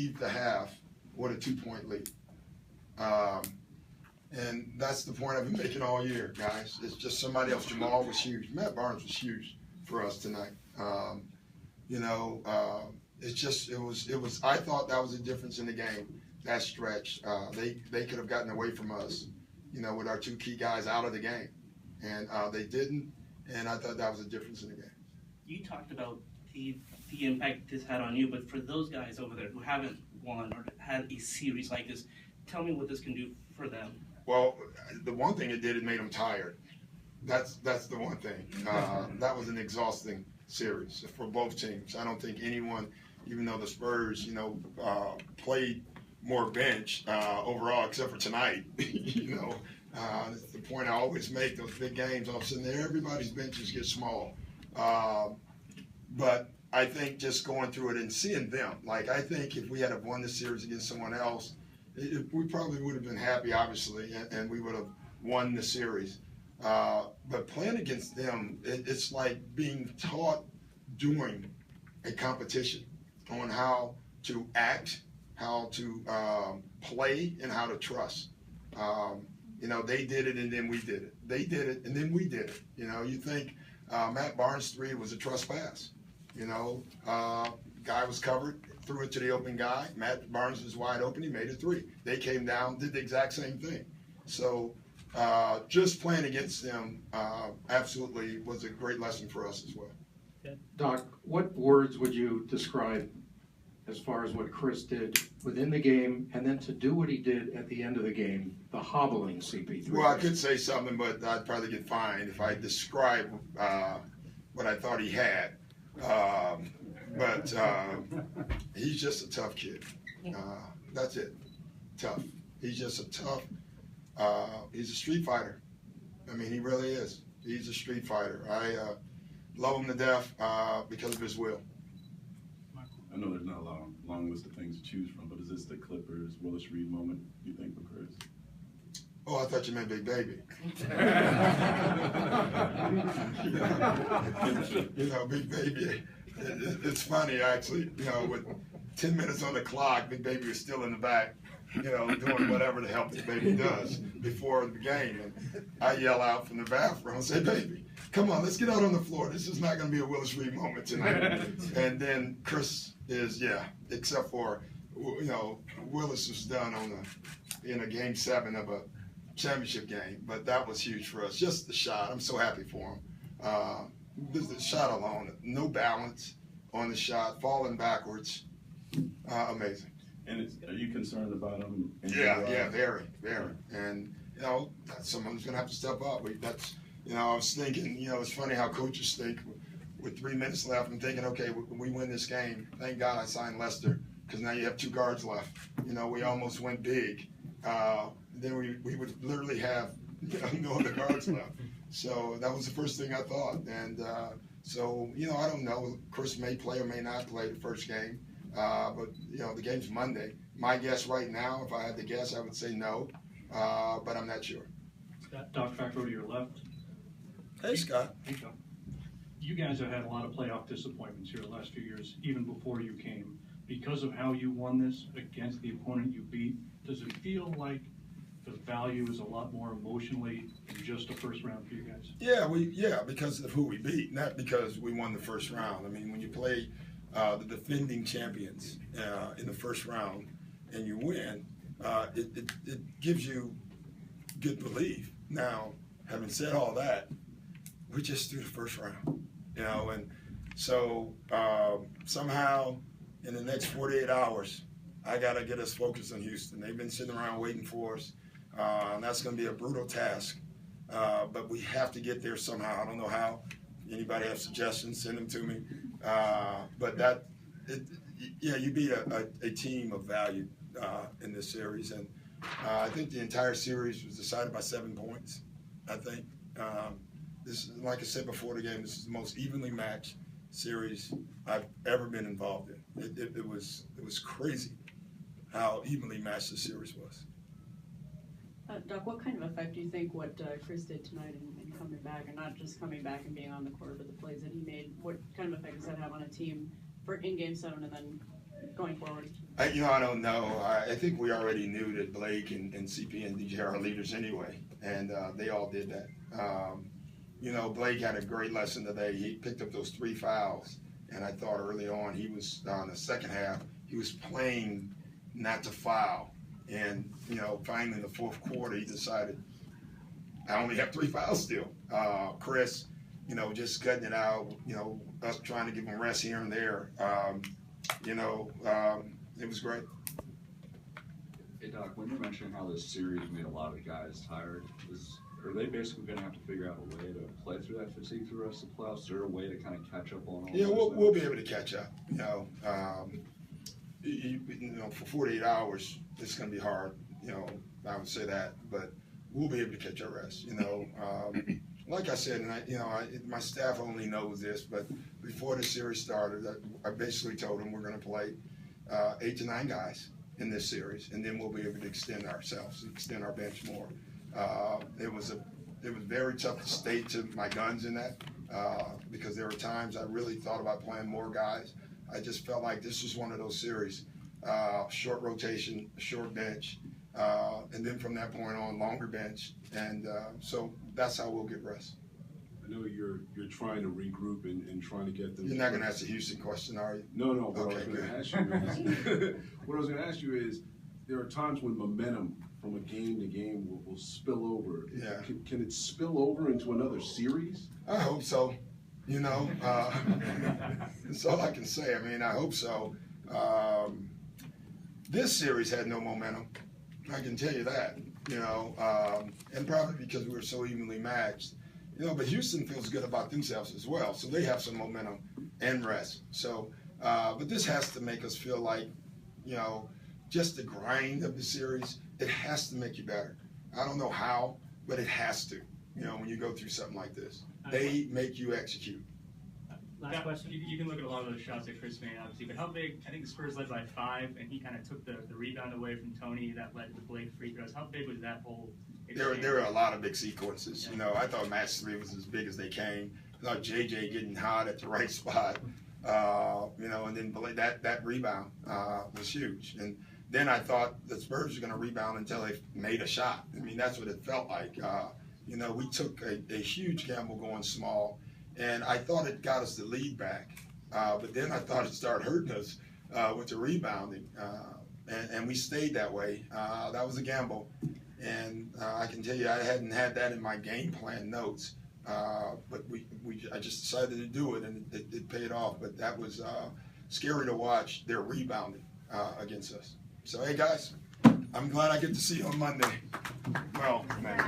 leave the half with a 2-point lead. And that's the point I've been making all year, guys. It's just somebody else. Jamal was huge. Matt Barnes was huge for us tonight. It was. I thought that was a difference in the game. That stretch, they could have gotten away from us, with our 2 key guys out of the game, and they didn't. And I thought that was a difference in the game. You talked about the impact this had on you, but for those guys over there who haven't won or had a series like this, tell me what this can do for them. Well, the one thing it did, it made them tired. That's the one thing. That was an exhausting series for both teams. I don't think anyone, even though the Spurs, played more bench overall, except for tonight. That's the point I always make. Those big games, all of a sudden, everybody's benches get small. But I think just going through it and seeing them, I think if we had have won the series against someone else, we probably would have been happy, obviously, and we would have won the series. But playing against them, it's like being taught during a competition on how to act, how to play, and how to trust. They did it and then we did it. They did it and then we did it. You think Matt Barnes' 3 was a trust pass. Guy was covered, threw it to the open guy. Matt Barnes was wide open. He made a 3. They came down, did the exact same thing. So just playing against them absolutely was a great lesson for us as well. Doc, what words would you describe as far as what Chris did within the game, and then to do what he did at the end of the game, the hobbling CP3? Well, I could say something, but I'd probably get fined if I describe what I thought he had. But he's just a tough kid. That's it. Tough. He's just a tough. He's a street fighter. I mean, he really is. He's a street fighter. I love him to death because of his will. I know there's not a long list of things to choose from, but is this the Clippers Willis Reed moment, you think, for Chris? Oh, I thought you meant Big Baby. Big Baby. It's funny, actually. With 10 minutes on the clock, Big Baby was still in the back, doing whatever the hell Big Baby does before the game. And I yell out from the bathroom and say, "Baby, come on, let's get out on the floor. This is not going to be a Willis Reed moment tonight." And then Chris is, except for, Willis was done in a game 7 of a championship game, but that was huge for us. Just the shot. I'm so happy for him. The shot alone, no balance on the shot, falling backwards. Amazing. And are you concerned about him? Yeah, very, very. And, that's someone who's going to have to step up. I was thinking, it's funny how coaches think with 3 minutes left. I'm thinking, okay, we win this game. Thank God I signed Lester, because now you have 2 guards left. We almost went big. Then we would literally have no other guards left. So that was the first thing I thought. And so, I don't know. Chris may play or may not play the first game. But, the game's Monday. My guess right now, if I had to guess, I would say no. But I'm not sure. Doc, back over to your left. Hey, Scott. Hey, Doc. You guys have had a lot of playoff disappointments here the last few years, even before you came. Because of how you won this against the opponent you beat, does it feel like the value is a lot more emotionally than just a first round for you guys? Yeah, because of who we beat, not because we won the first round. I mean, when you play the defending champions in the first round and you win, it gives you good belief. Now, having said all that, we just threw the first round, and so somehow in the next 48 hours, I got to get us focused on Houston. They've been sitting around waiting for us, and that's going to be a brutal task. But we have to get there somehow. I don't know how. Anybody have suggestions, send them to me. But you beat a team of value in this series. And I think the entire series was decided by 7 points, I think. This is, like I said before the game, this is the most evenly matched series I've ever been involved in. It was crazy how evenly matched the series was. Doc, what kind of effect do you think what Chris did tonight in coming back, and not just coming back and being on the court, but the plays that he made, what kind of effect does that have on a team for in Game 7 and then going forward? I don't know. I think we already knew that Blake and CP and DJ are leaders anyway, and they all did that. Blake had a great lesson today. He picked up those 3 fouls, and I thought early on he was, on the second half, he was playing not to foul. And, finally in the fourth quarter, he decided, I only have 3 fouls still. Chris, just cutting it out, us trying to give him rest here and there. It was great. Hey Doc, when you're mentioning how this series made a lot of guys tired, are they basically going to have to figure out a way to play through that fatigue through the rest of the playoffs? Is there a way to kind of catch up on all Yeah, those we'll be able to catch up. For 48 hours, it's going to be hard. I would say that, but we'll be able to catch our rest. Like I said, and my staff only knows this, but before the series started, I basically told them we're going to play 8 to 9 guys in this series, and then we'll be able to extend our bench more. It was very tough to stay to my guns in that because there were times I really thought about playing more guys. I just felt like this was one of those series, short rotation, short bench, and then from that point on, longer bench, and so that's how we'll get rest. I know you're trying to regroup and trying to get them. You're not going to ask the Houston question, are you? No. What Okay, I was going good. to ask you is, what I was going to ask you is, there are times when momentum from a game to game will spill over. Yeah. Can it spill over into another series? I hope so. That's all I can say. I hope so. This series had no momentum. I can tell you that. And probably because we were so evenly matched. But Houston feels good about themselves as well, so they have some momentum and rest. So, but this has to make us feel like, just the grind of the series. It has to make you better. I don't know how, but it has to. When you go through something like this, they make you execute. Last question. You can look at a lot of those shots that Chris made, obviously, but how big? I think the Spurs led by 5, and he kind of took the rebound away from Tony that led to Blake free throws. How big was that whole? There were a lot of big sequences. I thought match 3 was as big as they came. I thought JJ getting hot at the right spot. And then Blake, that rebound was huge. And then I thought the Spurs were going to rebound until they made a shot. That's what it felt like. We took a huge gamble going small, and I thought it got us the lead back. But then I thought it started hurting us with the rebounding. And we stayed that way. That was a gamble. And I can tell you I hadn't had that in my game plan notes. But I just decided to do it, and it paid off. But that was scary to watch their rebounding against us. So, hey, guys, I'm glad I get to see you on Monday. Well,